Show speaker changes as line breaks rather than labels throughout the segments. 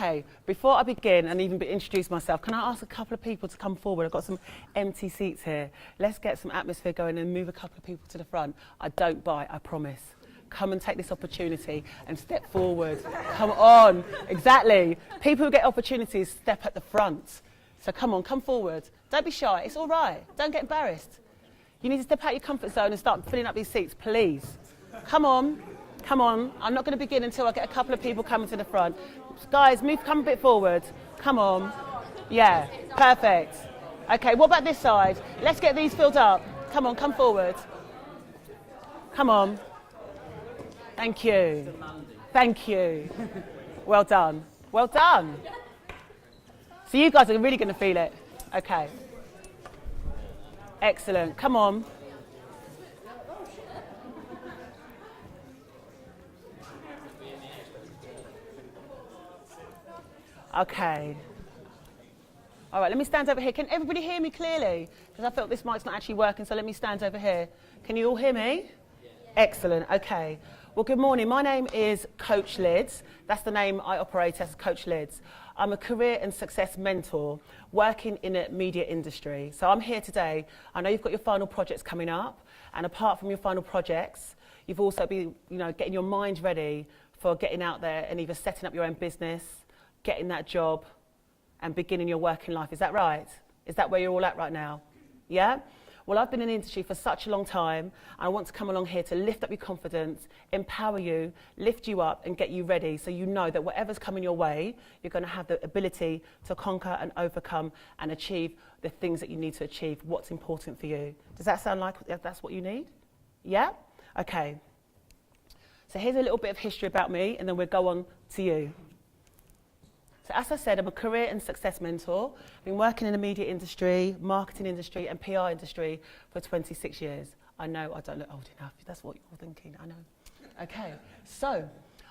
Okay, before I begin and even introduce myself, can I ask a couple of people to come forward? I've got some empty seats here. Let's get some atmosphere going and move a couple of people to the front. I don't bite, I promise. Come and take this opportunity and step forward. Come on, exactly. People who get opportunities step at the front. So come on, come forward. Don't be shy, it's all right. Don't get embarrassed. You need to step out your comfort zone and start filling up these seats, please. Come on, come on. I'm not going to begin until I get a couple of people coming to the front. Guys, come a bit forward. Come on. Yeah, perfect. Okay, what about this side? Let's get these filled up. Come on, come forward. Come on. Thank you. Thank you. Well done. Well done. So you guys are really going to feel it. Okay. Excellent. Come on. Okay. All right, let me stand over here. Can everybody hear me clearly? Because I felt this mic's not actually working, so let me stand over here. Can you all hear me? Yeah. Excellent. Okay. Well, good morning. My name is CoachLyds. That's the name I operate as, CoachLyds. I'm a career and success mentor working in the media industry. So I'm here today. I know you've got your final projects coming up, and apart from your final projects, you've also been, getting your mind ready for getting out there and either setting up your own business, getting that job, and beginning your working life. Is that right? Is that where you're all at right now? Yeah? Well, I've been in the industry for such a long time, and I want to come along here to lift up your confidence, empower you, lift you up, and get you ready so you know that whatever's coming your way, you're going to have the ability to conquer and overcome and achieve the things that you need to achieve, what's important for you. Does that sound like that's what you need? Yeah? Okay. So here's a little bit of history about me, and then we'll go on to you. So as I said, I'm a career and success mentor. I've been working in the media industry, marketing industry, and PR industry for 26 years. I know I don't look old enough. That's what you're thinking, I know. Okay, so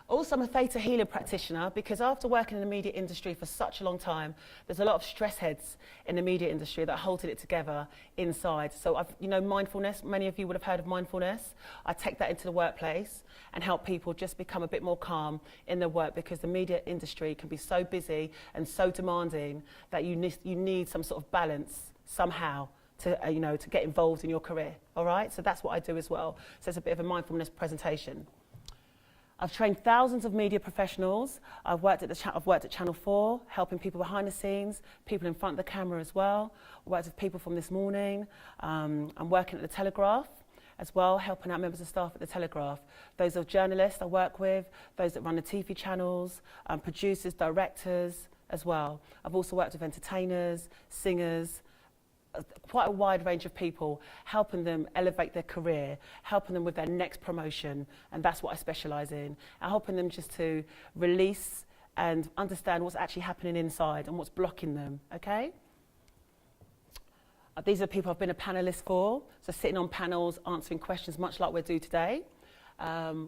also I'm a theta healing practitioner because after working in the media industry for such a long time, there's a lot of stress heads in the media industry that are holding it together inside. So mindfulness, many of you would have heard of mindfulness. I take that into the workplace and help people just become a bit more calm in their work because the media industry can be so busy and so demanding that you need some sort of balance somehow to get involved in your career, all right? So that's what I do as well. So it's a bit of a mindfulness presentation. I've trained thousands of media professionals. I've worked at Channel 4, helping people behind the scenes, people in front of the camera as well. I worked with people from This Morning. I'm working at the Telegraph as well, helping out members of staff at the Telegraph. Those are journalists I work with, those that run the TV channels, producers, directors as well. I've also worked with entertainers, singers, quite a wide range of people, helping them elevate their career, helping them with their next promotion, and that's what I specialise in, and helping them just to release and understand what's actually happening inside and what's blocking them, okay? These are people I've been a panellist for, so sitting on panels, answering questions much like we do today.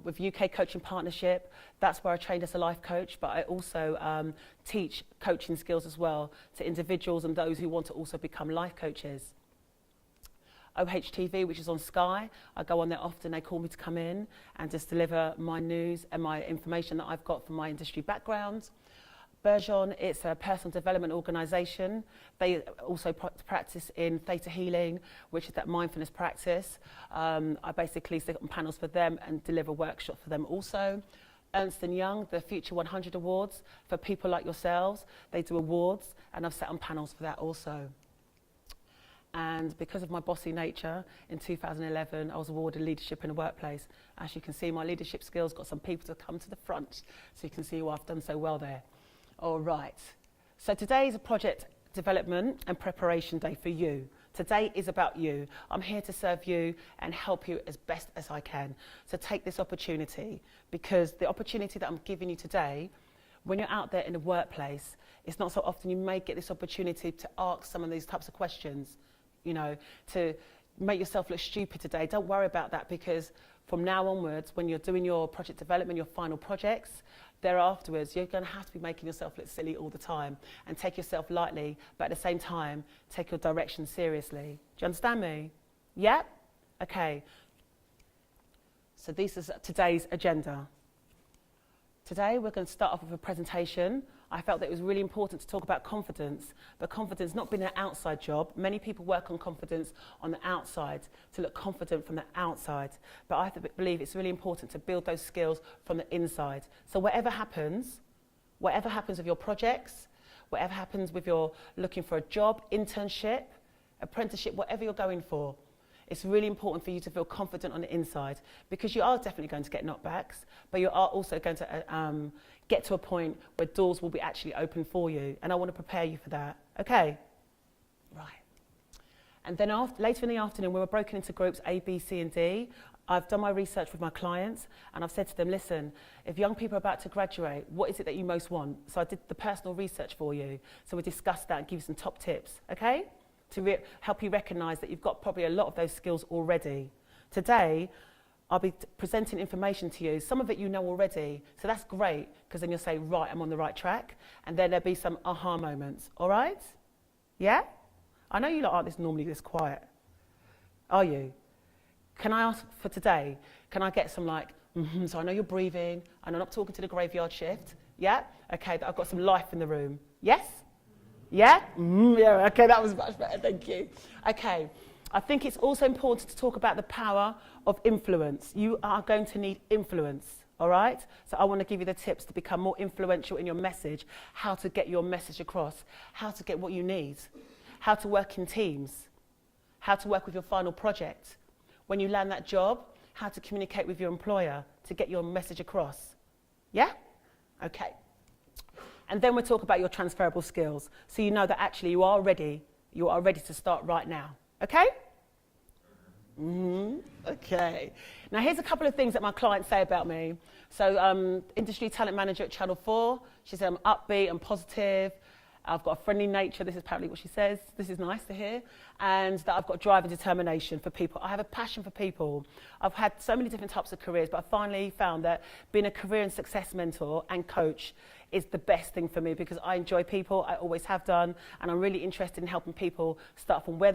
With UK Coaching Partnership, that's where I trained as a life coach, but I also teach coaching skills as well to individuals and those who want to also become life coaches. OHTV, which is on Sky, I go on there often, they call me to come in and just deliver my news and my information that I've got from my industry background. Burgeon, it's a personal development organisation. They also practice in theta healing, which is that mindfulness practice. I basically sit on panels for them and deliver workshops for them also. Ernst & Young, the Future 100 Awards for people like yourselves. They do awards, and I've sat on panels for that also. And because of my bossy nature, in 2011, I was awarded leadership in the workplace. As you can see, my leadership skills got some people to come to the front, so you can see why I've done so well there. All right, so today is a project development and preparation day for you. Today is about you. I'm here to serve you and help you as best as I can. So take this opportunity, because the opportunity that I'm giving you today, when you're out there in the workplace, it's not so often you may get this opportunity to ask some of these types of questions, to make yourself look stupid today. Don't worry about that, because from now onwards, when you're doing your project development, your final projects, thereafterwards, you're going to have to be making yourself look silly all the time and take yourself lightly, but at the same time, take your direction seriously. Do you understand me? Yeah? Okay. So this is today's agenda. Today, we're going to start off with a presentation. I felt that it was really important to talk about confidence, but confidence not being an outside job. Many people work on confidence on the outside, to look confident from the outside. But I believe it's really important to build those skills from the inside. So whatever happens with your projects, whatever happens with your looking for a job, internship, apprenticeship, whatever you're going for, it's really important for you to feel confident on the inside, because you are definitely going to get knockbacks, but you are also going to get to a point where doors will be actually open for you. And I want to prepare you for that. Okay? Right. And then later in the afternoon, we were broken into groups A, B, C, and D. I've done my research with my clients, and I've said to them, listen, if young people are about to graduate, what is it that you most want? So I did the personal research for you. So we discussed that and give you some top tips, okay? To help you recognise that you've got probably a lot of those skills already. Today, I'll be presenting information to you. Some of it you know already, so that's great, because then you'll say, right, I'm on the right track, and then there'll be some aha moments, all right? Yeah? I know you lot aren't normally this quiet. Are you? Can I ask for today, can I get some so I know you're breathing, and I'm not talking to the graveyard shift, yeah? Okay, that I've got some life in the room, yes? Yeah? Yeah, okay, that was much better, thank you. Okay, I think it's also important to talk about the power of influence. You are going to need influence, all right? So I want to give you the tips to become more influential in your message, how to get your message across, how to get what you need, how to work in teams, how to work with your final project. When you land that job, how to communicate with your employer to get your message across. Yeah? Okay. And then we'll talk about your transferable skills, so you know that actually you are ready to start right now. Okay? Okay. Now here's a couple of things that my clients say about me. So industry talent manager at Channel 4, she said I'm upbeat and positive. I've got a friendly nature, this is apparently what she says, this is nice to hear, and that I've got drive and determination for people. I have a passion for people. I've had so many different types of careers, but I finally found that being a career and success mentor and coach is the best thing for me, because I enjoy people, I always have done, and I'm really interested in helping people start from where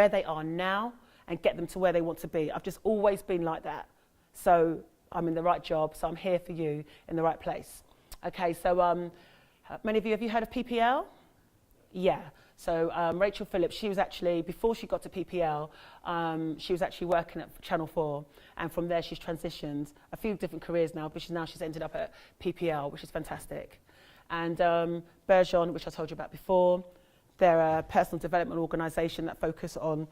they are now and get them to where they want to be. I've just always been like that. So I'm in the right job, so I'm here for you in the right place. Okay, so many of you, have you heard of PPL? Yeah. So Rachel Phillips, she was actually, before she got to PPL, she was actually working at Channel 4, and from there she's transitioned a few different careers now, but she's ended up at PPL, which is fantastic. And Bergeon, which I told you about before, they're a personal development organisation that focus on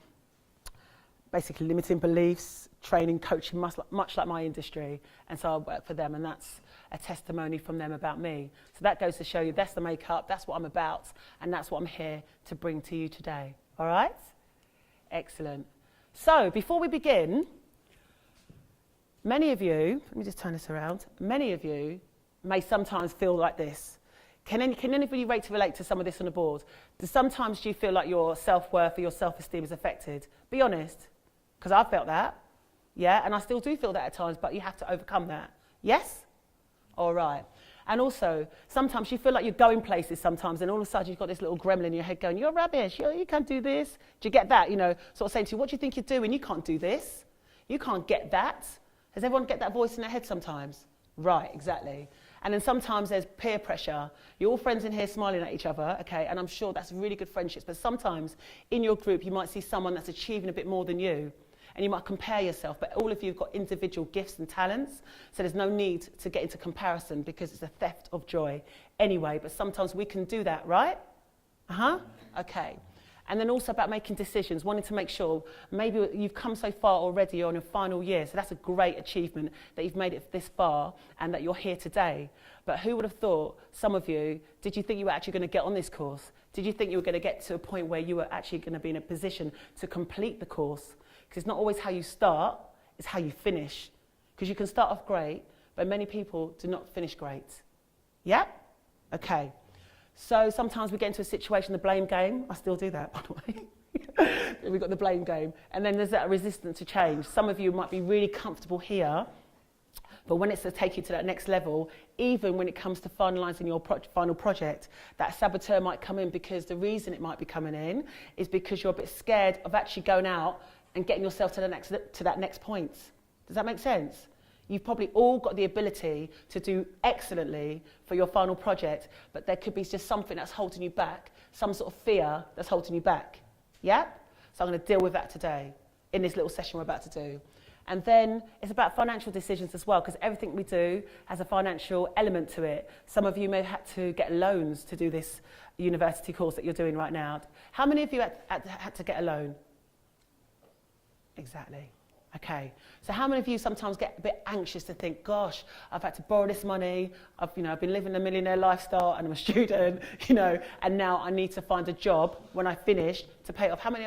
basically limiting beliefs, training, coaching, much like my industry. And so I work for them, and that's a testimony from them about me. So that goes to show you that's the makeup, that's what I'm about, and that's what I'm here to bring to you today. All right? Excellent. So before we begin, many of you, let me just turn this around, many of you may sometimes feel like this. Can anybody relate to some of this on the board? Sometimes do you feel like your self-worth or your self-esteem is affected? Be honest, because I've felt that, yeah, and I still do feel that at times, but you have to overcome that. Yes? All right. And also, sometimes you feel like you're going places sometimes, and all of a sudden you've got this little gremlin in your head going, you're rubbish, you can't do this. Do you get that? You know, sort of saying to you, what do you think you're doing? You can't do this. You can't get that. Does everyone get that voice in their head sometimes? Right, exactly. And then sometimes there's peer pressure. You're all friends in here smiling at each other, okay, and I'm sure that's really good friendships, but sometimes in your group you might see someone that's achieving a bit more than you, and you might compare yourself, but all of you have got individual gifts and talents, so there's no need to get into comparison because it's a theft of joy anyway, but sometimes we can do that, right? Okay. And then also about making decisions, wanting to make sure maybe you've come so far already, you're on your final year, so that's a great achievement that you've made it this far and that you're here today. But who would have thought, some of you, did you think you were actually going to get on this course? Did you think you were going to get to a point where you were actually going to be in a position to complete the course? Because it's not always how you start, it's how you finish. Because you can start off great, but many people do not finish great. Yeah? Okay. So sometimes we get into a situation, the blame game. I still do that, by the way. We've got the blame game. And then there's that resistance to change. Some of you might be really comfortable here, but when it's to take you to that next level, even when it comes to finalising your final project, that saboteur might come in, because the reason it might be coming in is because you're a bit scared of actually going out and getting yourself to that next point. Does that make sense? You've probably all got the ability to do excellently for your final project, but there could be just something that's holding you back, some sort of fear that's holding you back. Yeah? So I'm going to deal with that today in this little session we're about to do. And then it's about financial decisions as well, because everything we do has a financial element to it. Some of you may have had to get loans to do this university course that you're doing right now. How many of you had to get a loan? Exactly. Okay. So how many of you sometimes get a bit anxious to think, gosh, I've had to borrow this money, I've been living a millionaire lifestyle and I'm a student, and now I need to find a job when I finish to pay it off. How many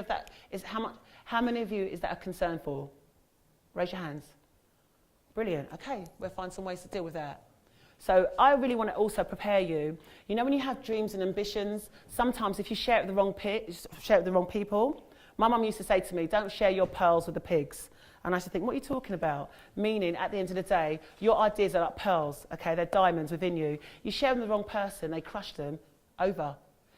of you is that a concern for? Raise your hands. Brilliant. Okay, we'll find some ways to deal with that. So I really want to also prepare you. When you have dreams and ambitions, sometimes if you share it with the wrong people. My mum used to say to me, don't share your pearls with the pigs. And I used to think, what are you talking about? Meaning, at the end of the day, your ideas are like pearls, okay? They're diamonds within you. You share them with the wrong person, they crush them, over.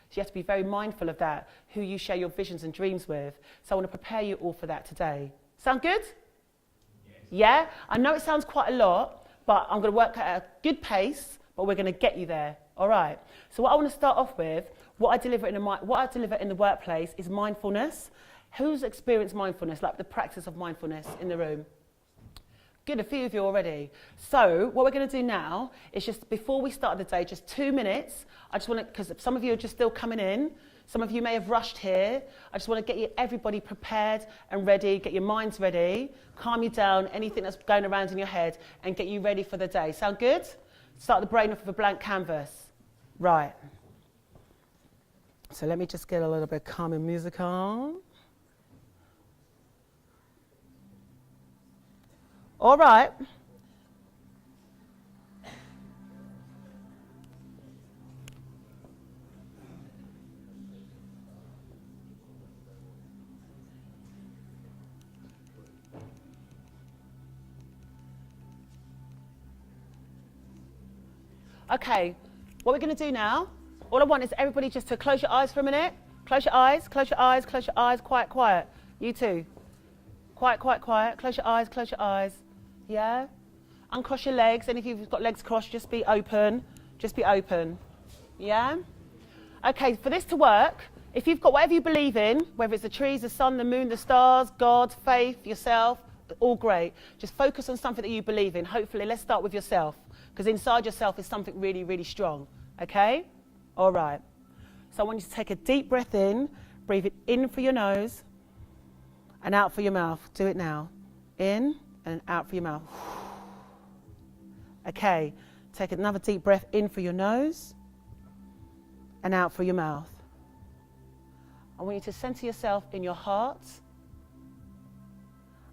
So you have to be very mindful of that, who you share your visions and dreams with. So I want to prepare you all for that today. Sound good? Yeah? I know it sounds quite a lot, but I'm going to work at a good pace, but we're going to get you there. All right? So what I want to start off with, what I deliver in the workplace is mindfulness. Who's experienced mindfulness, like the practice of mindfulness in the room? Good, a few of you already. So what we're going to do now is just, before we start the day, just 2 minutes. I just want to, because some of you are just still coming in. Some of you may have rushed here. I just want to get everybody prepared and ready, get your minds ready, calm you down, anything that's going around in your head, and get you ready for the day. Sound good? Start the brain off with a blank canvas. Right. So let me just get a little bit of calming music on. All right. Okay, what we're going to do now, all I want is everybody just to close your eyes for a minute. Close your eyes, close your eyes, close your eyes, quiet, quiet. You too. Quiet, quiet, quiet. Close your eyes, close your eyes. Yeah? Uncross your legs, and if you've got legs crossed, just be open. Just be open. Yeah? Okay, for this to work, if you've got whatever you believe in, whether it's the trees, the sun, the moon, the stars, God, faith, yourself, all great. Just focus on something that you believe in. Hopefully, let's start with yourself, because inside yourself is something really, really strong. Okay? All right. So I want you to take a deep breath in, breathe it in through your nose, and out through your mouth. Do it now. In and out through your mouth. Okay. Take another deep breath in through your nose and out through your mouth. I want you to center yourself in your heart.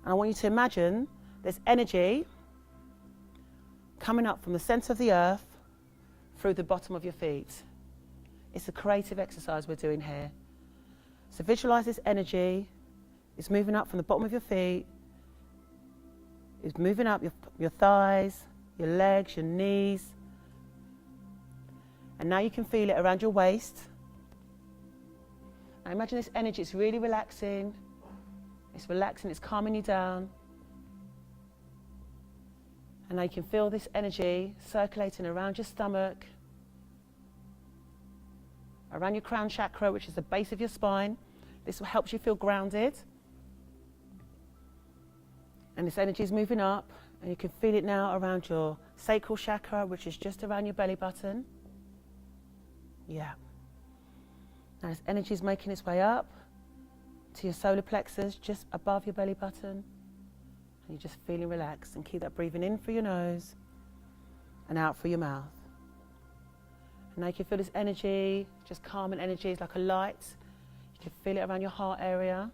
And I want you to imagine there's energy coming up from the center of the earth through the bottom of your feet. It's a creative exercise we're doing here. So visualize this energy. It's moving up from the bottom of your feet. It's moving up your thighs, your legs, your knees. And now you can feel it around your waist. Now imagine this energy, it's really relaxing. It's relaxing, it's calming you down. And now you can feel this energy circulating around your stomach, around your crown chakra, which is the base of your spine. This helps you feel grounded. And this energy is moving up, and you can feel it now around your sacral chakra, which is just around your belly button. Yeah. Now this energy is making its way up to your solar plexus, just above your belly button. And you're just feeling relaxed. And keep that breathing in through your nose and out through your mouth. And now you can feel this energy, just calming energy. It's like a light. You can feel it around your heart area.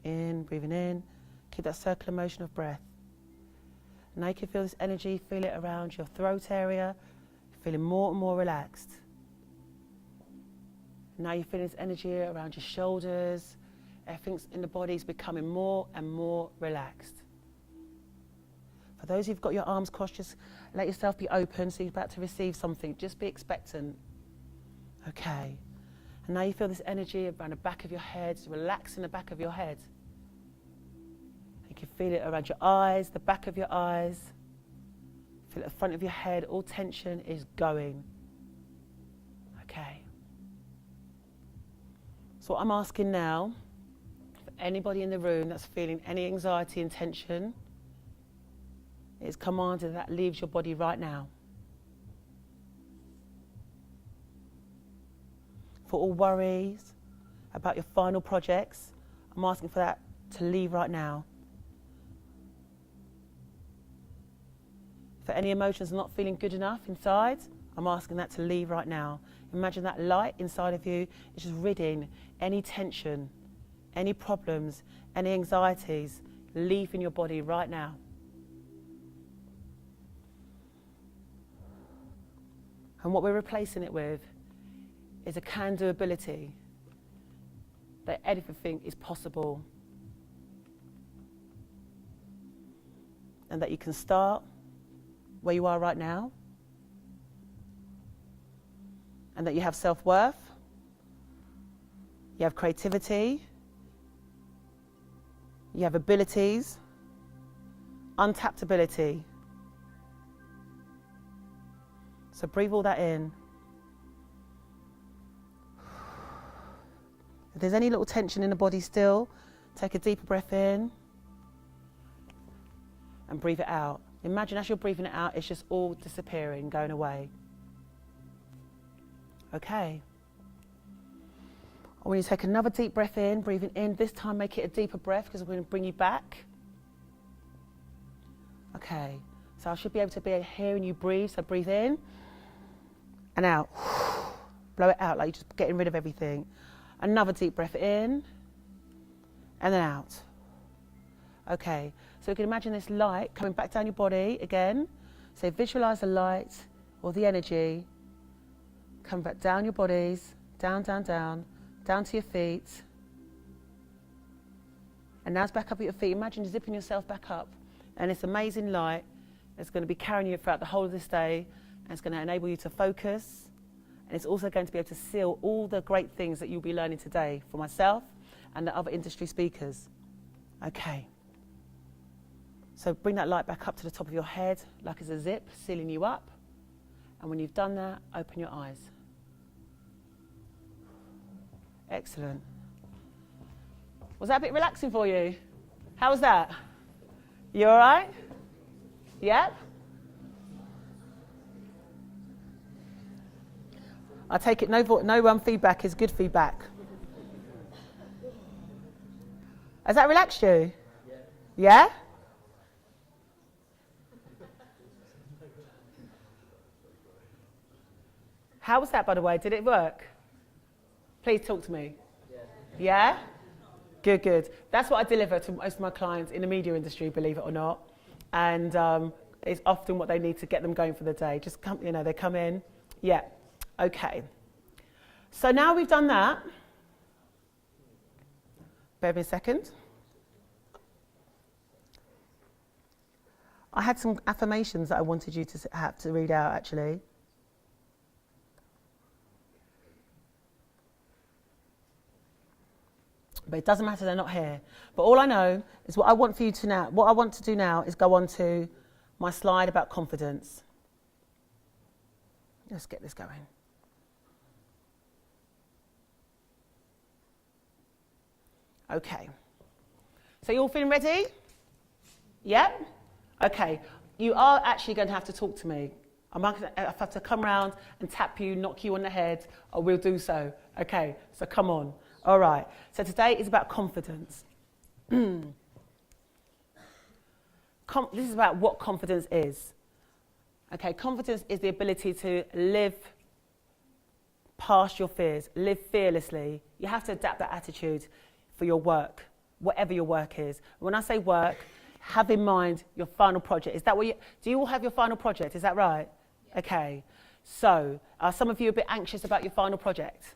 In, breathing in. Keep that circular motion of breath. Now you can feel this energy, feel it around your throat area, feeling more and more relaxed. Now you feel this energy around your shoulders. Everything in the body is becoming more and more relaxed. For those who've got your arms crossed, just let yourself be open, so you're about to receive something. Just be expectant. Okay. And now you feel this energy around the back of your head, relaxing the back of your head. You can feel it around your eyes, the back of your eyes. Feel it at the front of your head. All tension is going. Okay. So what I'm asking now, for anybody in the room that's feeling any anxiety and tension, is commanded that leaves your body right now. For all worries about your final projects, I'm asking for that to leave right now. For any emotions not feeling good enough inside, I'm asking that to leave right now. Imagine that light inside of you is just ridding any tension, any problems, any anxieties, leaving your body right now. And what we're replacing it with is a can-do ability, that everything is possible. And that you can start where you are right now. And that you have self-worth, you have creativity, you have abilities, untapped ability. So breathe all that in. If there's any little tension in the body still, take a deeper breath in and breathe it out. Imagine as you're breathing it out, it's just all disappearing, going away. Okay. I want you to take another deep breath in, breathing in. This time make it a deeper breath because we're going to bring you back. Okay. So I should be able to be hearing you breathe. So breathe in and out. Blow it out like you're just getting rid of everything. Another deep breath in and then out. Okay. So you can imagine this light coming back down your body again. So visualize the light or the energy. Come back down your bodies, down, down, down, down to your feet. And now it's back up at your feet. Imagine zipping yourself back up. And this amazing light is going to be carrying you throughout the whole of this day. And it's going to enable you to focus. And it's also going to be able to seal all the great things that you'll be learning today for myself and the other industry speakers. Okay. So bring that light back up to the top of your head like it's a zip, sealing you up. And when you've done that, open your eyes. Excellent. Was that a bit relaxing for you? How was that? You all right? Yep. I take it no feedback is good feedback. Has that relaxed you? Yeah? How was that, by the way? Did it work? Please talk to me. Yeah? Good, good. That's what I deliver to most of my clients in the media industry, believe it or not. And it's often what they need to get them going for the day. Just come, they come in. Yeah. Okay. So now we've done that. Bear with me a second. I had some affirmations that I wanted you to have to read out, actually. But it doesn't matter, they're not here. But all I know is what I want to do now is go on to my slide about confidence. Let's get this going. Okay. So you all feeling ready? Yep? Okay. You are actually going to have to talk to me. I have to come round and tap you, knock you on the head, I will do so. Okay, so come on. All right, so today is about confidence. This is about what confidence is. Okay, confidence is the ability to live past your fears, live fearlessly. You have to adapt that attitude for your work, whatever your work is. When I say work, have in mind your final project. Is that what do you all have your final project? Is that right? Yeah. Okay, so are some of you a bit anxious about your final project?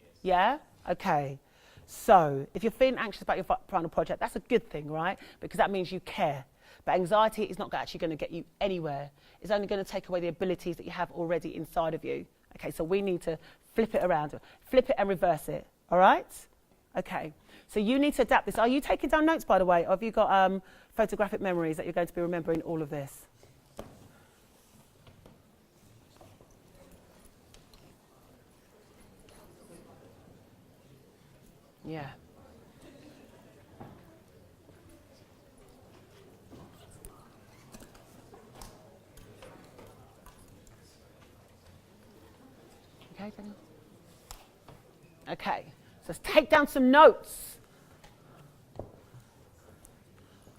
Yes. Yeah? Okay, so if you're feeling anxious about your final project, that's a good thing, right? Because that means you care. But anxiety is not actually going to get you anywhere. It's only going to take away the abilities that you have already inside of you. Okay, so we need to flip it around, flip it and reverse it, all right? Okay, So you need to adapt this. Are you taking down notes, by the way? Or have you got photographic memories that you're going to be remembering all of this? Yeah. Okay, Daniel? Okay, so let's take down some notes.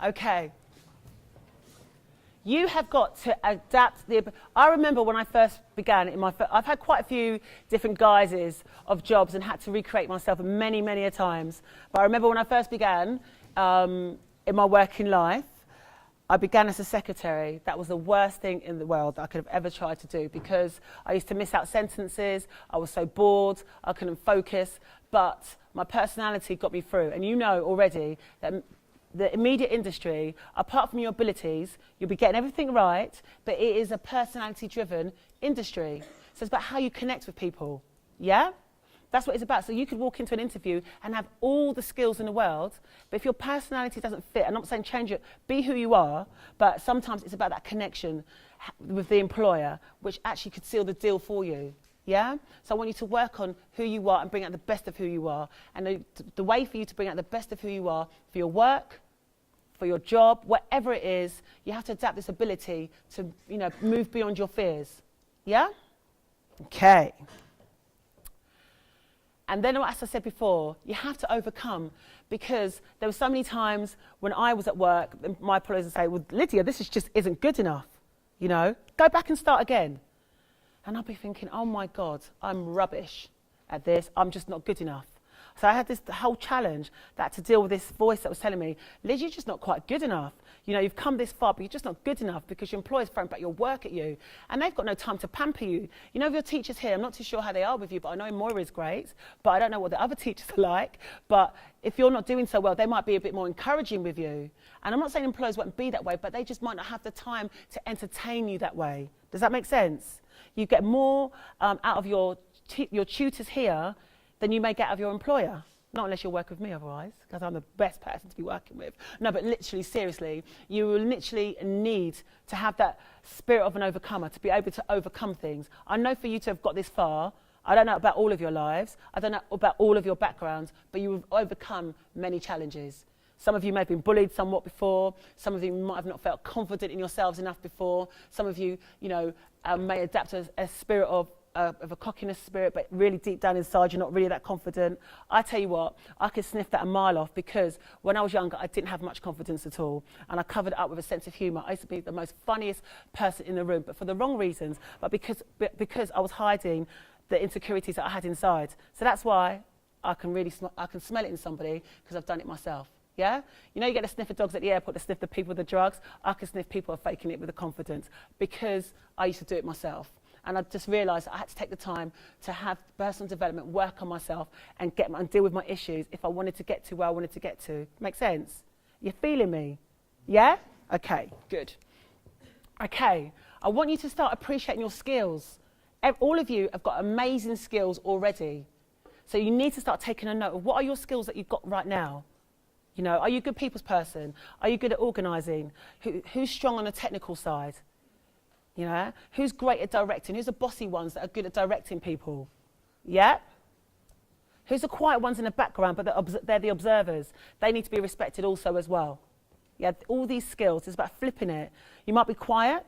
Okay. You have got to adapt I remember when I first began in I've had quite a few different guises of jobs and had to recreate myself many, many a times. But I remember when I first began in my working life, I began as a secretary. That was the worst thing in the world that I could have ever tried to do, because I used to miss out sentences. I was so bored, I couldn't focus, but my personality got me through. And you know already that the immediate industry, apart from your abilities, you'll be getting everything right, but it is a personality-driven industry. So it's about how you connect with people, yeah? That's what it's about. So you could walk into an interview and have all the skills in the world, but if your personality doesn't fit, I'm not saying change it, be who you are, but sometimes it's about that connection with the employer, which actually could seal the deal for you. Yeah? So I want you to work on who you are and bring out the best of who you are. And the way for you to bring out the best of who you are for your work, for your job, whatever it is, you have to adapt this ability to, move beyond your fears. Yeah? Okay. And then, as I said before, you have to overcome, because there were so many times when I was at work, my employers would say, well, Lydia, this just isn't good enough. Go back and start again. And I'll be thinking, oh my God, I'm rubbish at this. I'm just not good enough. So I had this whole challenge that to deal with this voice that was telling me, Liz, you're just not quite good enough. You've come this far, but you're just not good enough, because your employer's throwing back your work at you. And they've got no time to pamper you. If your teachers here, I'm not too sure how they are with you, but I know Moira is great, but I don't know what the other teachers are like. But if you're not doing so well, they might be a bit more encouraging with you. And I'm not saying employers won't be that way, but they just might not have the time to entertain you that way. Does that make sense? You get more out of your tutors here than you may get out of your employer. Not unless you'll work with me otherwise, because I'm the best person to be working with. No, but literally, seriously, you will literally need to have that spirit of an overcomer, to be able to overcome things. I know for you to have got this far, I don't know about all of your lives, I don't know about all of your backgrounds, but you have overcome many challenges. Some of you may have been bullied somewhat before. Some of you might have not felt confident in yourselves enough before. Some of you, may adapt to a spirit of a cockiness spirit, but really deep down inside, you're not really that confident. I tell you what, I could sniff that a mile off, because when I was younger, I didn't have much confidence at all. And I covered it up with a sense of humour. I used to be the most funniest person in the room, but for the wrong reasons, but because I was hiding the insecurities that I had inside. So that's why I can smell it in somebody, because I've done it myself. Yeah? You get the sniffer dogs at the airport to sniff the people with the drugs. I can sniff people who are faking it with the confidence, because I used to do it myself. And I just realised I had to take the time to have personal development, work on myself, and deal with my issues if I wanted to get to where I wanted to get to. Make sense? You're feeling me? Yeah? Okay, good. Okay, I want you to start appreciating your skills. All of you have got amazing skills already. So you need to start taking a note of what are your skills that you've got right now. Are you a good people's person? Are you good at organising? Who's strong on the technical side? Who's great at directing? Who's the bossy ones that are good at directing people? Yeah? Who's the quiet ones in the background, but they're the observers? They need to be respected also as well. Yeah, all these skills, it's about flipping it. You might be quiet,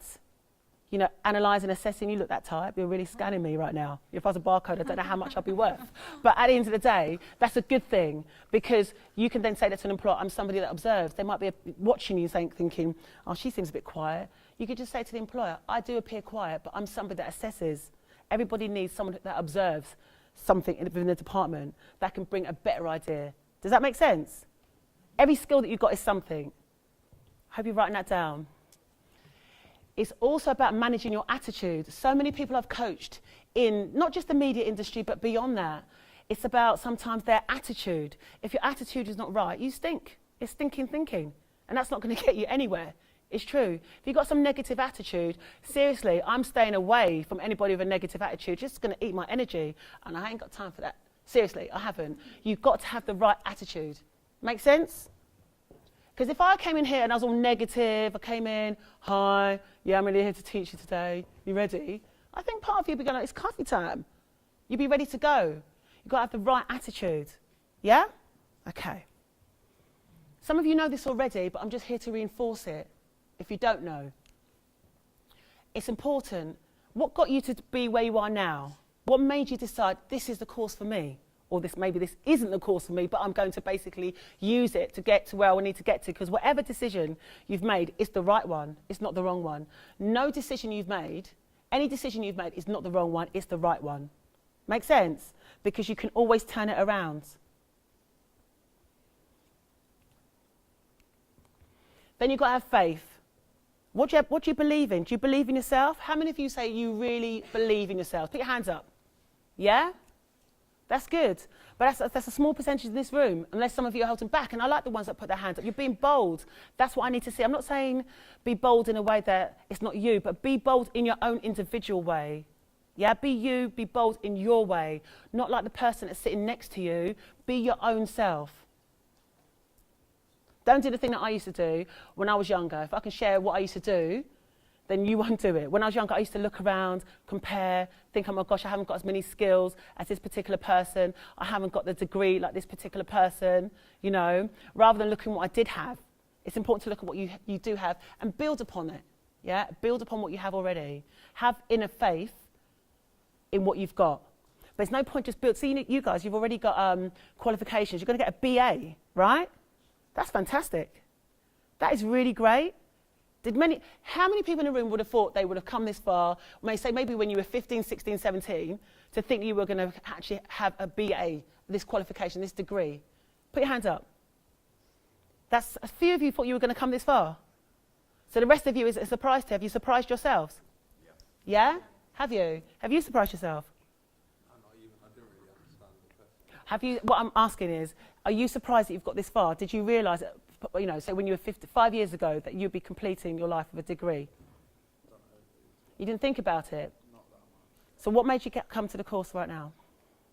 analysing, assessing. You look that type, you're really scanning me right now. If I was a barcode, I don't know how much I'd be worth. But at the end of the day, that's a good thing, because you can then say that to an employer, I'm somebody that observes. They might be watching you thinking, oh, she seems a bit quiet. You could just say to the employer, I do appear quiet, but I'm somebody that assesses. Everybody needs someone that observes something within the department that can bring a better idea. Does that make sense? Every skill that you've got is something. I hope you're writing that down. It's also about managing your attitude. So many people I've coached in not just the media industry, but beyond that. It's about sometimes their attitude. If your attitude is not right, you stink. It's stinking thinking. And that's not going to get you anywhere. It's true. If you've got some negative attitude, seriously, I'm staying away from anybody with a negative attitude. Just going to eat my energy. And I ain't got time for that. Seriously, I haven't. You've got to have the right attitude. Make sense? Because if I came in here and I was all negative, I came in, hi, yeah, I'm really here to teach you today. You ready? I think part of you would be going, it's coffee time. You'd be ready to go. You've got to have the right attitude. Yeah? Okay. Some of you know this already, but I'm just here to reinforce it. If you don't know, it's important. What got you to be where you are now? What made you decide this is the course for me? Or maybe this isn't the course for me, but I'm going to basically use it to get to where I need to get to. Because whatever decision you've made is the right one. It's not the wrong one. No decision you've made, any decision you've made is not the wrong one. It's the right one. Make sense? Because you can always turn it around. Then you've got to have faith. What do you believe in? Do you believe in yourself? How many of you say you really believe in yourself? Put your hands up. Yeah? That's good. But that's a small percentage in this room, unless some of you are holding back. And I like the ones that put their hands up. You're being bold. That's what I need to see. I'm not saying be bold in a way that it's not you, but be bold in your own individual way. Yeah, be you, be bold in your way. Not like the person that's sitting next to you. Be your own self. Don't do the thing that I used to do when I was younger. If I can share what I used to do, then you won't do it. When I was younger, I used to look around, compare, think, oh my gosh, I haven't got as many skills as this particular person. I haven't got the degree like this particular person, you know. Rather than looking at what I did have, it's important to look at what you do have and build upon it, yeah? Build upon what you have already. Have inner faith in what you've got. But there's no point just build. See, you guys, you've already got qualifications. You're going to get a BA, right? That's fantastic. That is really great. How many people in the room would have thought they would have come this far, maybe when you were 15, 16, 17, to think you were going to actually have a BA, this qualification, this degree? Put your hands up. That's a few of you thought you were going to come this far. So the rest of you is a surprise to you. Have you surprised yourselves? Yeah? Have you? Have you surprised yourself?
I didn't really understand the question.
What I'm asking is, are you surprised that you've got this far? Did you realise that, you know, say when you were 5 years ago, that you'd be completing your life with a degree? You didn't think about it?
Not that much.
So what made you come to the course right now?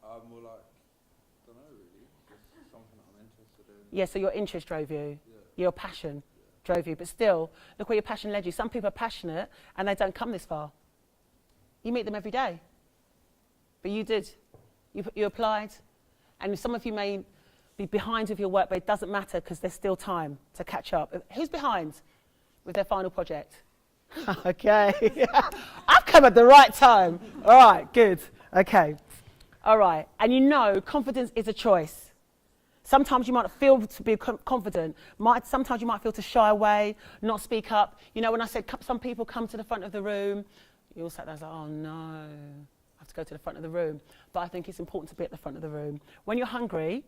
Well, don't know really. Just something I'm interested in.
Yeah, so your interest drove you.
Yeah.
Your passion drove you. But still, look where your passion led you. Some people are passionate and they don't come this far. You meet them every day. But you did. You applied. And some of you may be behind with your work, but it doesn't matter because there's still time to catch up. Who's behind with their final project? Okay. I've come at the right time. All right, good. Okay. All right. And you know, confidence is a choice. Sometimes you might feel to be confident. Sometimes you might feel to shy away, not speak up. You know, when I said some people come to the front of the room, you all sat there and was like, oh no, I have to go to the front of the room. But I think it's important to be at the front of the room. When you're hungry,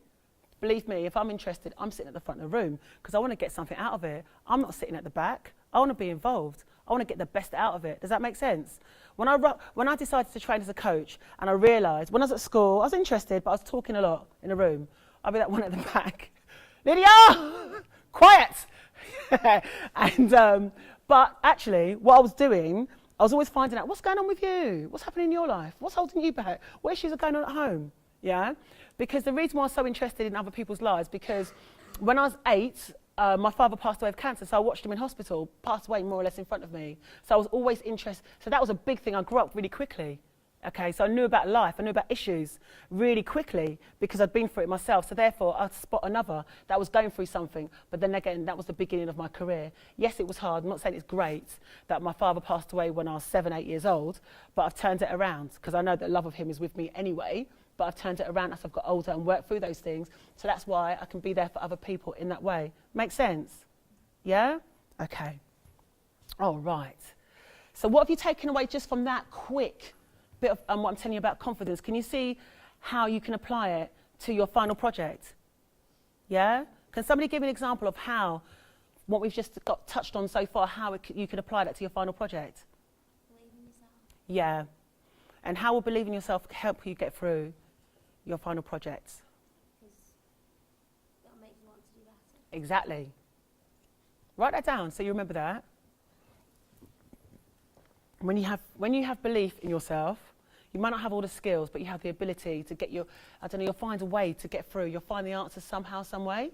believe me, if I'm interested, I'm sitting at the front of the room because I want to get something out of it. I'm not sitting at the back. I want to be involved. I want to get the best out of it. Does that make sense? When I decided to train as a coach and I realised, when I was at school, I was interested, but I was talking a lot in a room. I'd be that one at the back. Lydia! Quiet! But actually, what I was doing, I was always finding out, what's going on with you? What's happening in your life? What's holding you back? What issues are going on at home? Yeah? Because the reason why I was so interested in other people's lives, because when I was 8, my father passed away of cancer, so I watched him in hospital, passed away more or less in front of me. So I was always interested. So that was a big thing. I grew up really quickly. Okay, so I knew about life, I knew about issues really quickly because I'd been through it myself. So therefore, I'd spot another that was going through something. But then again, that was the beginning of my career. Yes, it was hard. I'm not saying it's great that my father passed away when I was 7, 8 years old, but I've turned it around because I know that love of him is with me anyway. But I've turned it around as I've got older and worked through those things. So that's why I can be there for other people in that way. Make sense? Yeah? Okay. All right. So what have you taken away just from that quick bit of what I'm telling you about confidence? Can you see how you can apply it to your final project? Yeah? Can somebody give me an example of how, what we've just got touched on so far, how you can apply that to your final project?
Believe in yourself.
Yeah. And how will believing in yourself help you get through your final projects?
Because it'll make you want to do better.
Exactly. Write that down so you remember that. When you have belief in yourself, you might not have all the skills, but you have the ability to get you'll find a way to get through. You'll find the answers somehow, some way.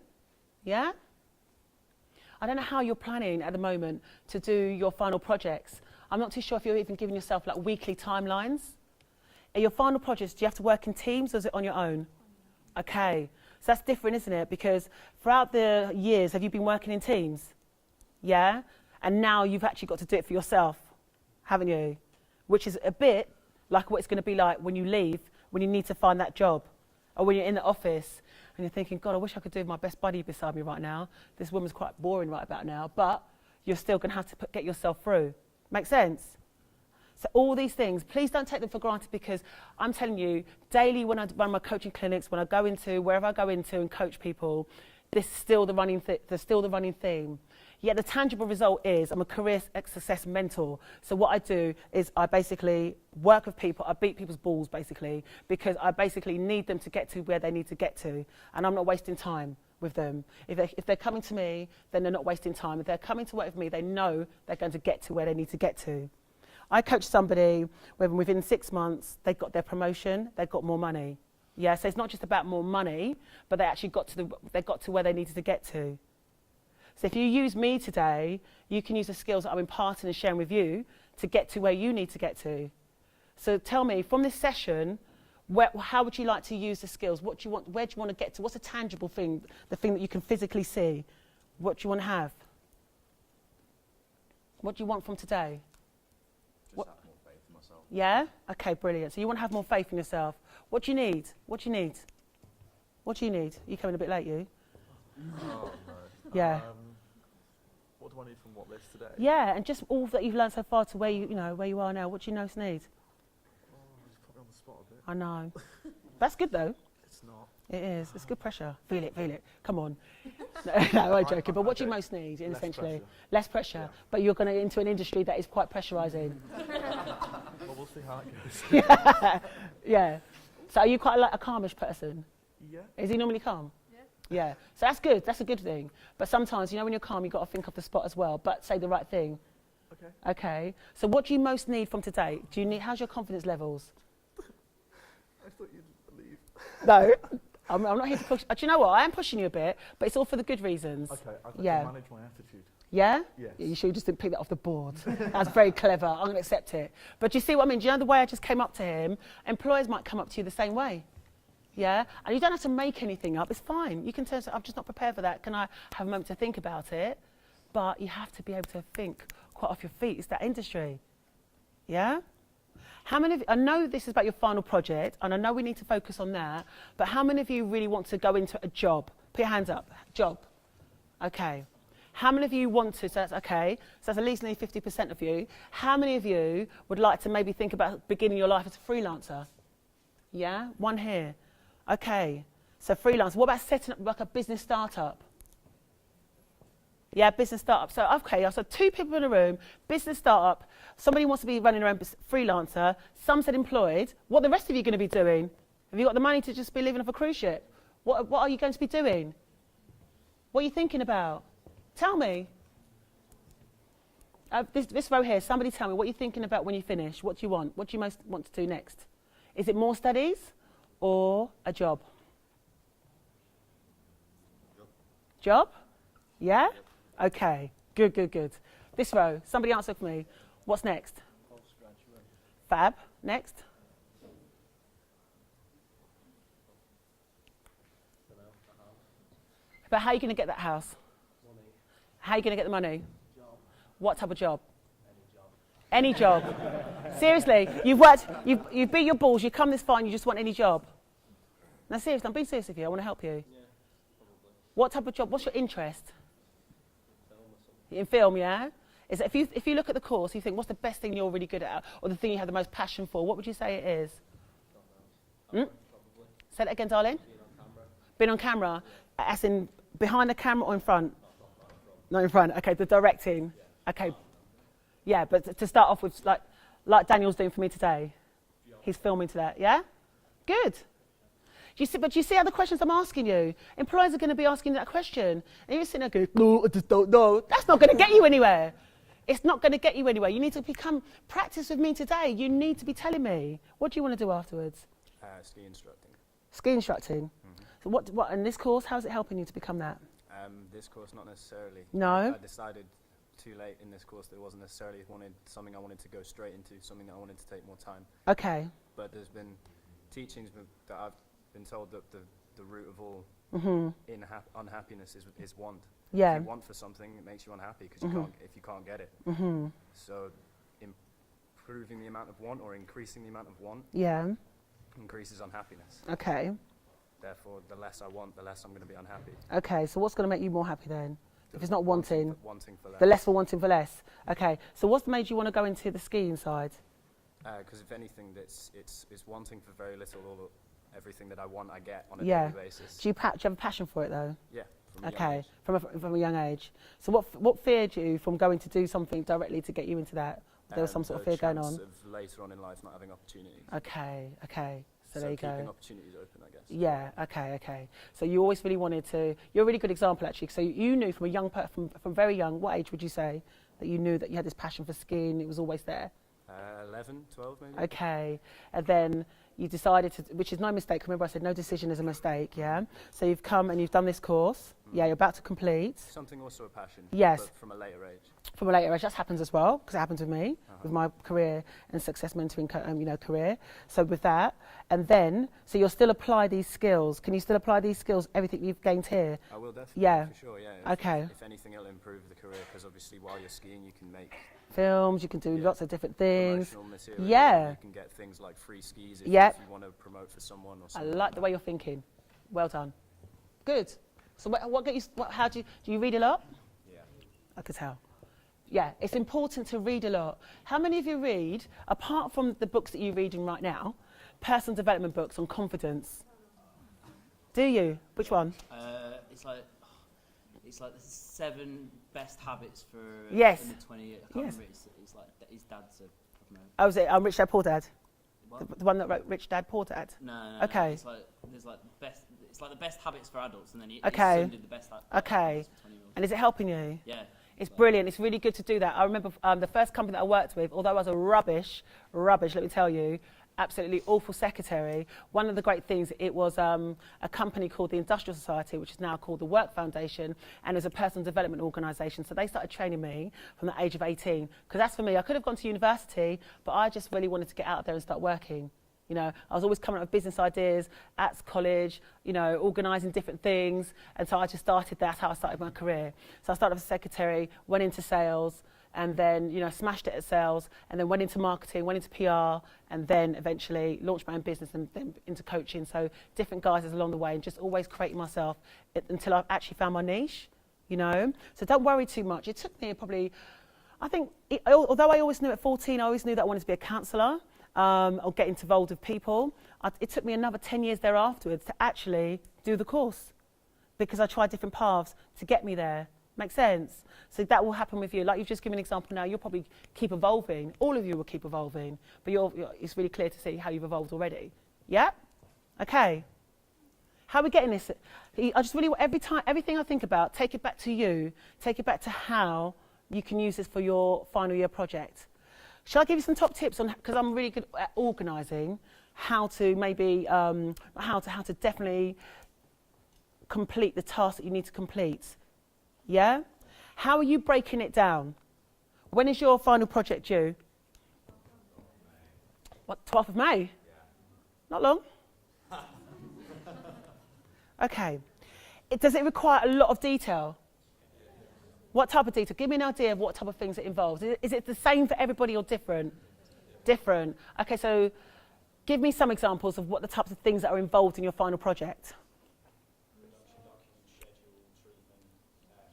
Yeah? I don't know how you're planning at the moment to do your final projects. I'm not too sure if you're even giving yourself like weekly timelines. Are your final projects, do you have to work in teams or is it on your own? Okay, so that's different, isn't it? Because throughout the years, have you been working in teams? Yeah? And now you've actually got to do it for yourself, haven't you? Which is a bit like what it's going to be like when you leave, when you need to find that job, or when you're in the office and you're thinking, God, I wish I could do with my best buddy beside me right now. This woman's quite boring right about now, but you're still going to have to get yourself through. Make sense? So all these things, please don't take them for granted, because I'm telling you, daily when I run my coaching clinics, when I go into, wherever I go into and coach people, this is still the running theme. Yet the tangible result is I'm a career success mentor. So what I do is I basically work with people, I beat people's balls basically, because I basically need them to get to where they need to get to. And I'm not wasting time with them. If they're coming to me, then they're not wasting time. If they're coming to work with me, they know they're going to get to where they need to get to. I coach somebody when within 6 months, they got their promotion, they got more money. Yeah, so it's not just about more money, but they actually got to where they needed to get to. So if you use me today, you can use the skills that I'm imparting and sharing with you to get to where you need to get to. So tell me, from this session, how would you like to use the skills? What do you want? Where do you want to get to? What's a tangible thing, the thing that you can physically see? What do you want to have? What do you want from today?
Just have more faith in myself.
Yeah? Okay, brilliant. So you want to have more faith in yourself. What do you need? What do you need? What do you need? You coming a bit late, you?
Oh, no.
Yeah.
What do I need from what list today?
Yeah, and just all that you've learned so far to where where you are now. What do you most need?
Oh, you put me on the spot a bit.
I know. That's good though.
It's not.
It is. It's good pressure. Feel it, feel it. Come on. No, I'm joking. But what do you most need, essentially? Less pressure.
Yeah.
But you're going into an industry that is quite pressurising.
Well, we'll see how it goes.
Yeah. So are you quite a calmish person?
Yeah.
Is he normally calm? Yeah. So that's good. That's a good thing. But sometimes, when you're calm, you've got to think off the spot as well, but say the right thing.
Okay.
Okay. So what do you most need from today? How's your confidence levels?
I thought you'd believe.
No. I'm not here to push. Do you know what? I am pushing you a bit, but it's all for the good reasons.
Okay, I've got
Yeah.
to manage my attitude.
Yeah?
Yes.
You sure you just didn't pick that off the board? That's very clever. I'm going to accept it. But do you see what I mean? Do you know the way I just came up to him? Employers might come up to you the same way. Yeah? And you don't have to make anything up. It's fine. You can say, I'm just not prepared for that. Can I have a moment to think about it? But you have to be able to think quite off your feet. It's that industry. Yeah? How many of you, I know this is about your final project, and I know we need to focus on that, but how many of you really want to go into a job? Put your hands up. Job. Okay. How many of you want to? So that's okay. So that's at least nearly 50% of you. How many of you would like to maybe think about beginning your life as a freelancer? Yeah? One here. Okay. So freelance. What about setting up like a business startup? Yeah, business startup. So, okay, so 2 people in a room, business startup, somebody wants to be running around freelancer, some said employed. What are the rest of you going to be doing? Have you got the money to just be living off a cruise ship? What are you going to be doing? What are you thinking about? Tell me. This row here, somebody tell me what you're thinking about when you finish. What do you want? What do you most want to do next? Is it more studies or a job? Job? Yeah? Okay, good. This row, somebody answer for me. What's next?
Postgraduate.
Fab. Next? But how are you going to get that house?
Money.
How are you going to get the money?
Job.
What type of job?
Any job.
Any job. Seriously, you've worked, you've beat your balls, you come this far and you just want any job. Now seriously, I'm being serious with you, I want to help you.
Yeah, probably.
What type of job, what's your interest?
Film or something.
In film, yeah? Is it, if you look at the course, you think, what's the best thing you're really good at, or the thing you have the most passion for, what would you say it is?
Don't know.
Hmm?
Probably.
Say that again, darling.
Being on camera.
Been on camera, as in behind the camera or in front?
Not in front.
Not in front, okay, the directing. Okay, yeah, but to start off with, like Daniel's doing for me today. He's filming to that, yeah? Good. But you see how the questions I'm asking you? Employers are going to be asking that question. And you're sitting there going, no, I just don't know. That's not going to get you anywhere. It's not going to get you anywhere. You need to practice with me today. You need to be telling me. What do you want to do afterwards?
Ski instructing.
Ski instructing. So what in this course, how's it helping you to become that?
This course, not necessarily.
No?
I decided too late in this course that it wasn't necessarily something I wanted to go straight into, something that I wanted to take more time.
Okay.
But there's been teachings that I've been told that the root of all unhappiness is want.
Yeah.
If you want for something, it makes you unhappy because if you can't get it. So improving the amount of want or increasing the amount of want increases unhappiness.
Okay.
Therefore, the less I want, the less I'm going to be unhappy.
Okay, so what's going to make you more happy then? If it's not wanting
For less.
the less for wanting for less. Okay, so what's made you want to go into the skiing side?
Because if anything, it's wanting for very little. Everything that I want, I get on a daily basis.
Do you have a passion for it though?
Yeah.
From a young age. So what feared you from going to do something directly to get you into that? There was some sort of fear going on?
Of later on in life not having opportunities.
Okay. So there you go.
Keeping opportunities open, I guess.
Yeah, okay. So you always really wanted to, you're a really good example actually. So you knew from a young, from very young, what age would you say, that you knew that you had this passion for skiing, it was always there?
11, 12 maybe.
Okay, and then you decided to, which is no mistake, remember I said no decision is a mistake, yeah? So you've come and you've done this course, you're about to complete.
Something also a passion,
yes.
But from a later age.
From a later age, that happens as well, because it happened with me, with my career and success mentoring career. So with that, and then, so you'll still apply these skills. Can you still apply these skills, everything you've gained here?
I will definitely, for sure, yeah.
If
anything, it'll improve the career, because obviously while you're skiing, you can make
films, you can do lots of different things.
Promotional material, you can get things like free skis if you want to promote for someone or something.
I like the way you're thinking. Well done. Good. So how do you read a lot?
Yeah.
I could tell. Yeah, it's important to read a lot. How many of you read, apart from the books that you're reading right now, personal development books on confidence? Do you? Which one?
It's like the 7 best habits for
yes.
under 20. I can't remember. It's like his dad's a.
Oh, is it Rich Dad Poor Dad? The one that wrote Rich Dad Poor Dad?
No.
Okay.
It's like the best. It's like the best habits for adults, and then his
okay.
son did the best.
Okay. And is it helping you?
Yeah.
It's brilliant. It's really good to do that. I remember the first company that I worked with, although I was a rubbish, let me tell you, absolutely awful secretary. One of the great things, it was a company called the Industrial Society, which is now called the Work Foundation, and it was a personal development organisation. So they started training me from the age of 18. Because that's for me. I could have gone to university, but I just really wanted to get out there and start working. You know, I was always coming up with business ideas at college, you know, organising different things. And so I just started, that's how I started my career. So I started as a secretary, went into sales, and then, you know, smashed it at sales, and then went into marketing, went into PR, and then eventually launched my own business and then into coaching. So different guises along the way, and just always creating myself until I actually found my niche, you know. So don't worry too much. It took me probably, I think, although I always knew at 14, I always knew that I wanted to be a counsellor. Or get involved with people. It took me another 10 years thereafterwards to actually do the course because I tried different paths to get me there. Make sense? So that will happen with you. Like you've just given an example now, you'll probably keep evolving. All of you will keep evolving, but it's really clear to see how you've evolved already. Yeah? Okay. How are we getting this? I just really want everything I think about, take it back to you. Take it back to how you can use this for your final year project. Shall I give you some top tips on, because I'm really good at organising, how to maybe, how to definitely complete the task that you need to complete? Yeah? How are you breaking it down? When is your final project due? What, 12th of May? Yeah. Not long? Okay. Does it require a lot of detail? What type of detail? Give me an idea of what type of things it involves. Is it the same for everybody or different? Different. Okay, so give me some examples of what the types of things that are involved in your final project.
Production document, schedule, treatment,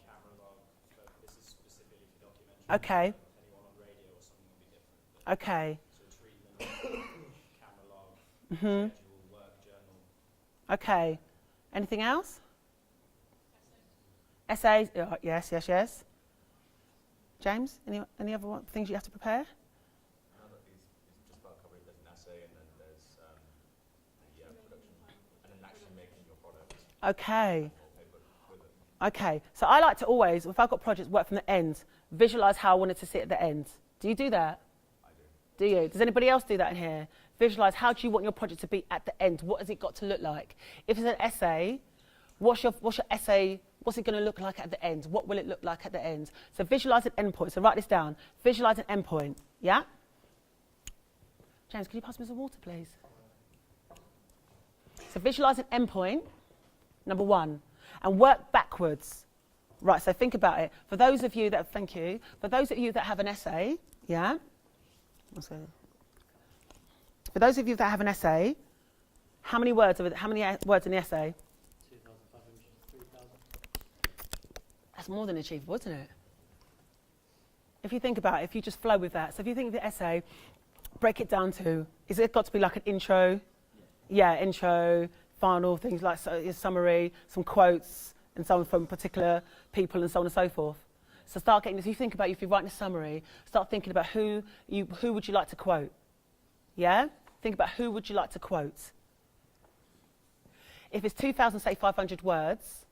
camera log. This is specifically for documentary.
Okay.
Anyone on radio or something will be different.
Okay.
So treatment, camera log, schedule, work journal.
Okay. Anything else? Essays, yes. James, any other things you have to prepare?
No, it's just about covering. There's an essay, and then there's the production, and then actually making your product.
Okay. Okay. So I like to always, if I've got projects, work from the end. Visualise how I want it to sit at the end. Do you do that?
I do.
Do you? Does anybody else do that in here? Visualise how do you want your project to be at the end? What has it got to look like? If it's an essay, what's your essay What's it going to look like at the end? What will it look like at the end? So visualize an endpoint. So write this down. Visualize an endpoint. Yeah? James, can you pass me some water, please? So visualize an endpoint, number one, and work backwards. Right, so think about it. For those of you that, thank you, for those of you that have an essay, yeah? For those of you that have an essay, how many words in the essay?
2,500, 3,000.
That's more than achievable, isn't it? If you think about it, if you just flow with that. So if you think of the essay, break it down to, is it got to be like an intro? Yeah, intro, final, things like a summary, some quotes, and so on from particular people and so on and so forth. So start getting, if you think about, if you're writing a summary, start thinking about who would you like to quote? Yeah? Think about who would you like to quote. If it's 2,500 words,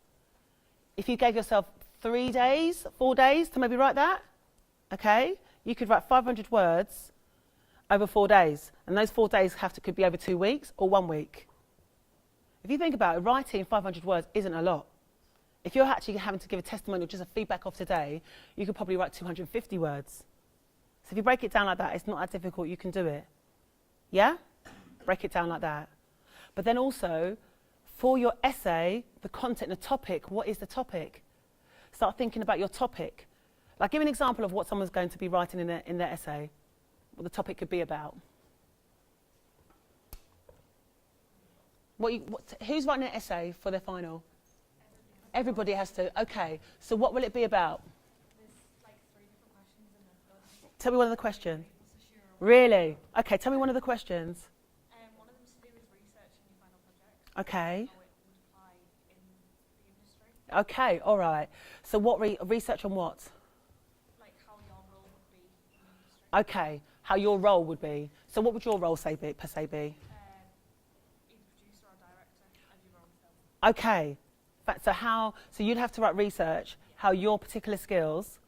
if you gave yourself 3 days, 4 days to maybe write that, okay? You could write 500 words over 4 days. And those 4 days could be over 2 weeks or 1 week. If you think about it, writing 500 words isn't a lot. If you're actually having to give a testimonial, just a feedback of today, you could probably write 250 words. So if you break it down like that, it's not that difficult, you can do it. Yeah? Break it down like that. But then also, for your essay, the content, the topic, what is the topic? Start thinking about your topic. Like, give an example of what someone's going to be writing in their essay, what the topic could be about. Who's writing an essay for their final? Everybody has to. Okay, so what will it be about?
There's like 3 different questions and then
Tell me one of the questions. Really? Okay, tell me one of the questions.
one of them's to do with researching your final project.
Okay.
How it would apply in the industry.
Okay, all right. So what research on what?
Like how your role would be in the industry.
Okay, how your role would be. So what would your role per se be?
Either producer or director as your own film.
Okay. So you'd have to write research how your particular skills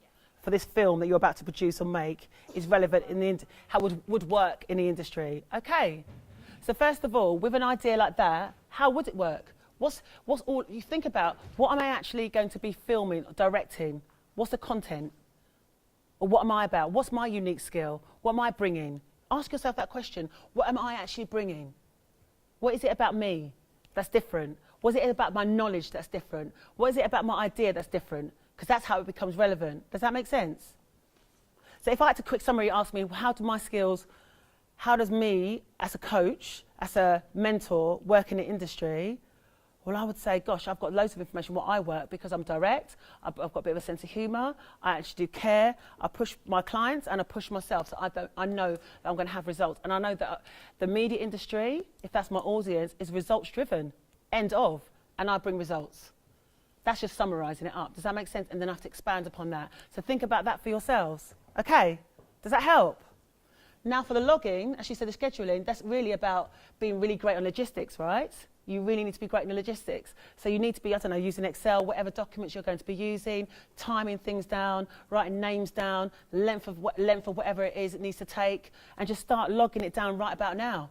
for this film that you're about to produce or make is relevant in how would work in the industry. Okay. So first of all, with an idea like that, how would it work? What's all you think about? What am I actually going to be filming or directing? What's the content? Or what am I about? What's my unique skill? What am I bringing? Ask yourself that question. What am I actually bringing? What is it about me that's different? What is it about my knowledge that's different? What is it about my idea that's different? Because that's how it becomes relevant. Does that make sense? So if I had to quick summary, ask me, how does me as a coach, as a mentor, work in the industry? Well, I would say, gosh, I've got loads of information what I work because I'm direct, I've got a bit of a sense of humour, I actually do care, I push my clients and I push myself, so I know that I'm going to have results. And I know that the media industry, if that's my audience, is results driven. End of, and I bring results. That's just summarising it up. Does that make sense? And then I have to expand upon that. So think about that for yourselves. Okay, does that help? Now for the logging, as you said, the scheduling, that's really about being really great on logistics, right? You really need to be great in the logistics. So you need to be, I don't know, using Excel, whatever documents you're going to be using, timing things down, writing names down, length of whatever it is it needs to take, and just start logging it down right about now.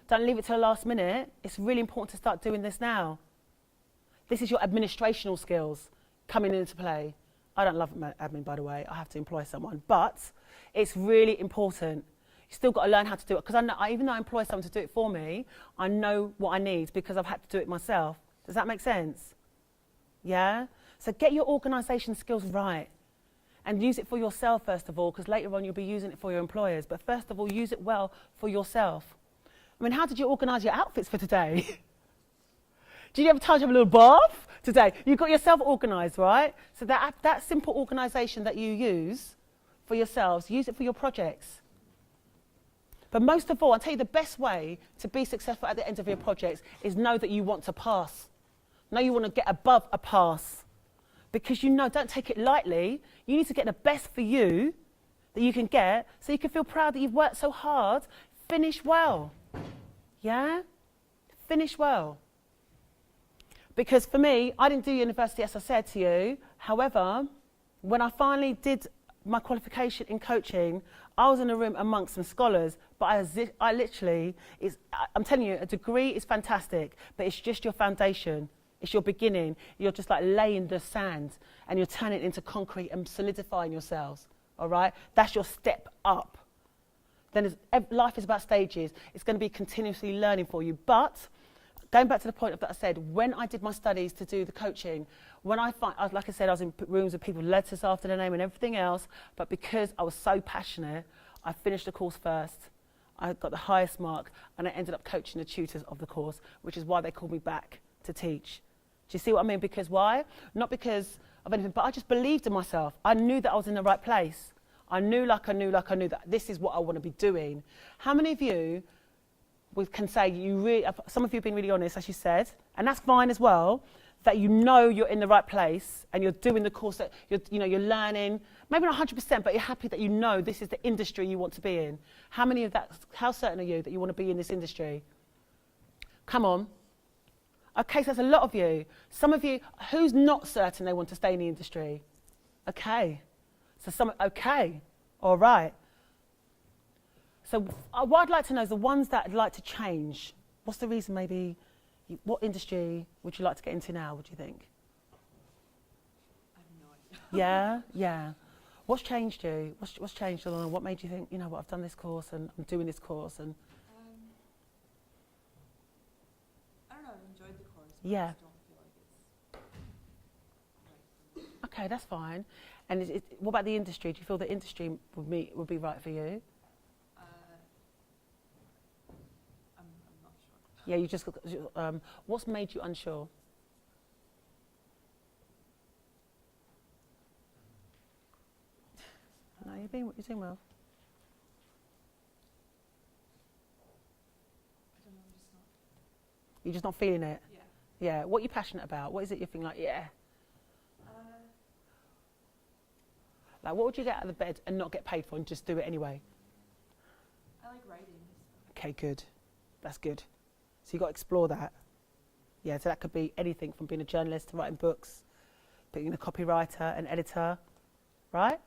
Don't leave it till the last minute. It's really important to start doing this now. This is your administrational skills coming into play. I don't love admin, by the way. I have to employ someone. But it's really important. You still got to learn how to do it. Because even though I employ someone to do it for me, I know what I need because I've had to do it myself. Does that make sense? Yeah? So get your organisation skills right. And use it for yourself, first of all, because later on you'll be using it for your employers. But first of all, use it well for yourself. I mean, how did you organise your outfits for today? Did you have time to have a little bath today? You got yourself organised, right? So that simple organisation that you use for yourselves, use it for your projects. But most of all, I'll tell you the best way to be successful at the end of your projects is know that you want to pass. Know you want to get above a pass. Because don't take it lightly. You need to get the best for you that you can get so you can feel proud that you've worked so hard. Finish well. Yeah? Finish well. Because for me, I didn't do university as I said to you. However, when I finally did my qualification in coaching, I was in a room amongst some scholars, but I'm telling you, a degree is fantastic, but it's just your foundation. It's your beginning. You're just like laying the sand and you're turning it into concrete and solidifying yourselves. All right? That's your step up. Then life is about stages. It's going to be continuously learning for you. But going back to the point of that I said, when I did my studies to do the coaching, when like I said, I was in rooms with people with letters after their name and everything else, but because I was so passionate, I finished the course first. I got the highest mark, and I ended up coaching the tutors of the course, which is why they called me back to teach. Do you see what I mean? Because why? Not because of anything, but I just believed in myself. I knew that I was in the right place. I knew that this is what I want to be doing. How many of you can say some of you have been really honest, as you said, and that's fine as well, that you know you're in the right place and you're doing the course that you're learning, maybe not 100%, but you're happy that you know this is the industry you want to be in. How certain are you that you want to be in this industry? Come on. Okay, so that's a lot of you. Some of you, who's not certain they want to stay in the industry? Okay. Okay, all right. So what I'd like to know is the ones that I'd like to change. What's the reason maybe? What industry would you like to get into now, would you think?
I have no idea.
Yeah. What's changed you? What's changed along? What made you think, you know what, I've done this course and I'm doing this course and...
I don't know, I've enjoyed the course. But
Yeah.
I just don't feel like it's right for me.
Okay, that's fine. And what about the industry? Do you feel the industry would be right for you?
I'm not sure.
Yeah, you just... what's made you unsure? No, you're doing well.
I don't know, I'm just not.
You're just not feeling it?
Yeah.
Yeah. What are you passionate about? What is it you're feeling like, yeah? Like, what would you get out of the bed and not get paid for and just do it anyway?
I like writing.
Okay, good. That's good. So you've got to explore that. Yeah, so that could be anything from being a journalist to writing books, being a copywriter, an editor, right?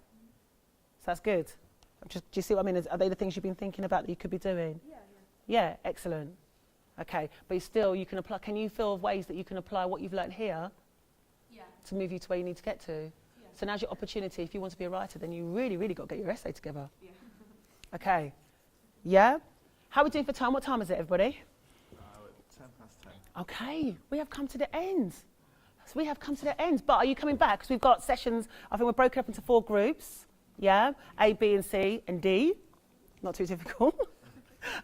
So that's good. Do you see what I mean? Are they the things you've been thinking about that you could be doing?
Yeah.
Yeah, excellent. Okay, but you can apply. Can you feel of ways that you can apply what you've learned here
Yeah.
to move you to where you need to get to?
Yeah.
So now's your opportunity. If you want to be a writer, then you really, really got to get your essay together.
Yeah.
Okay. Yeah? How are we doing for time? What time is it, everybody?
10:10.
Okay, we have come to the end. So we have come to the end. But are you coming back? Because we've got sessions, I think we're broken up into 4 groups. Yeah? A, B, and C, and D. Not too difficult.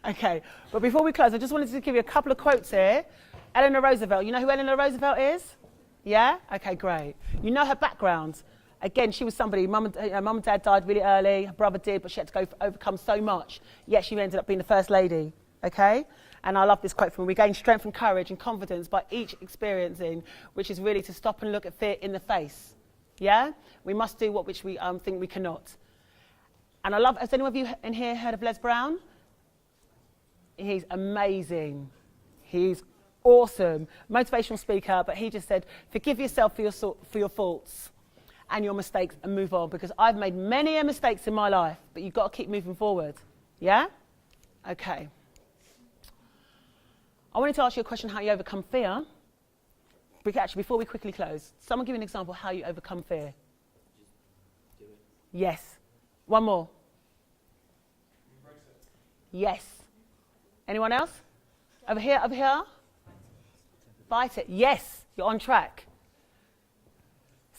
Okay, but before we close, I just wanted to give you a couple of quotes here. Eleanor Roosevelt. You know who Eleanor Roosevelt is? Yeah? Okay, great. You know her background. Again, she was somebody, mum and dad died really early, her brother did, but she had to overcome so much. Yet she ended up being the first lady, okay? And I love this quote from her. We gain strength and courage and confidence by each experiencing, which is really to stop and look at fear in the face. Yeah? We must do which we think we cannot. And I love, has anyone of you in here heard of Les Brown? He's amazing. He's awesome. Motivational speaker, but he just said, forgive yourself for your faults and your mistakes and move on, because I've made many mistakes in my life, but you've got to keep moving forward. Yeah? Okay. I wanted to ask you a question, how you overcome fear. Actually, before we quickly close, someone give me an example how you overcome fear.
Just do it.
Yes. One more. Yes. Anyone else? Over here, over here? Fight it. Yes, you're on track.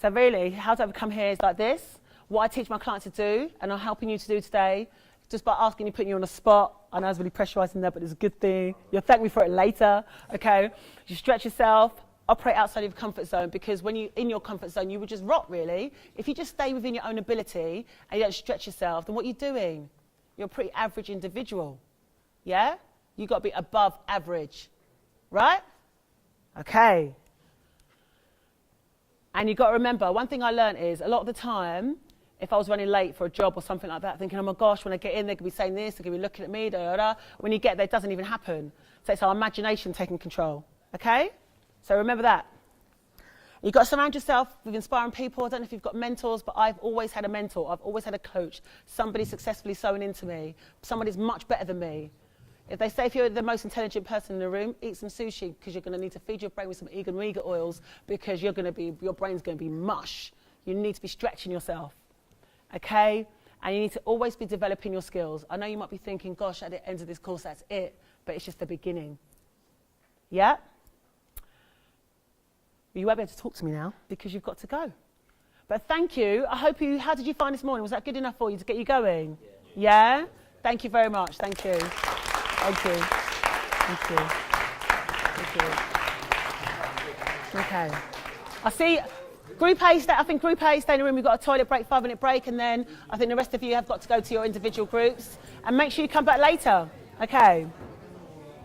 So really, how to overcome here is like this. What I teach my clients to do, and I'm helping you to do today, just by asking you, putting you on the spot. I know it's really pressurizing there, but it's a good thing. You'll thank me for it later, okay? You stretch yourself, operate outside of your comfort zone, because when you're in your comfort zone, you would just rot, really. If you just stay within your own ability and you don't stretch yourself, then what are you doing? You're a pretty average individual, yeah? You've got to be above average, right? Okay. And you've got to remember, one thing I learned is, a lot of the time, if I was running late for a job or something like that, thinking, oh my gosh, when I get in, they're going to be saying this, they're going to be looking at me, da, da, da. When you get there, it doesn't even happen. So it's our imagination taking control, okay? So remember that. You've got to surround yourself with inspiring people. I don't know if you've got mentors, but I've always had a mentor. I've always had a coach, somebody successfully sewing into me, somebody who's much better than me. If they say if you're the most intelligent person in the room, eat some sushi because you're going to need to feed your brain with some Egan Riga oils because your brain's going to be mush. You need to be stretching yourself, okay? And you need to always be developing your skills. I know you might be thinking, gosh, at the end of this course, that's it. But it's just the beginning. Yeah? You won't be able to talk to me now because you've got to go. But thank you. I hope you, how did you find this morning? Was that good enough for you to get you going? Yeah? Thank you very much. Thank you. Thank you. Thank you. Thank you. Okay. I see Group A, I think Group A, stay in the room. We've got a toilet break, 5-minute break, and then I think the rest of you have got to go to your individual groups. And make sure you come back later. Okay.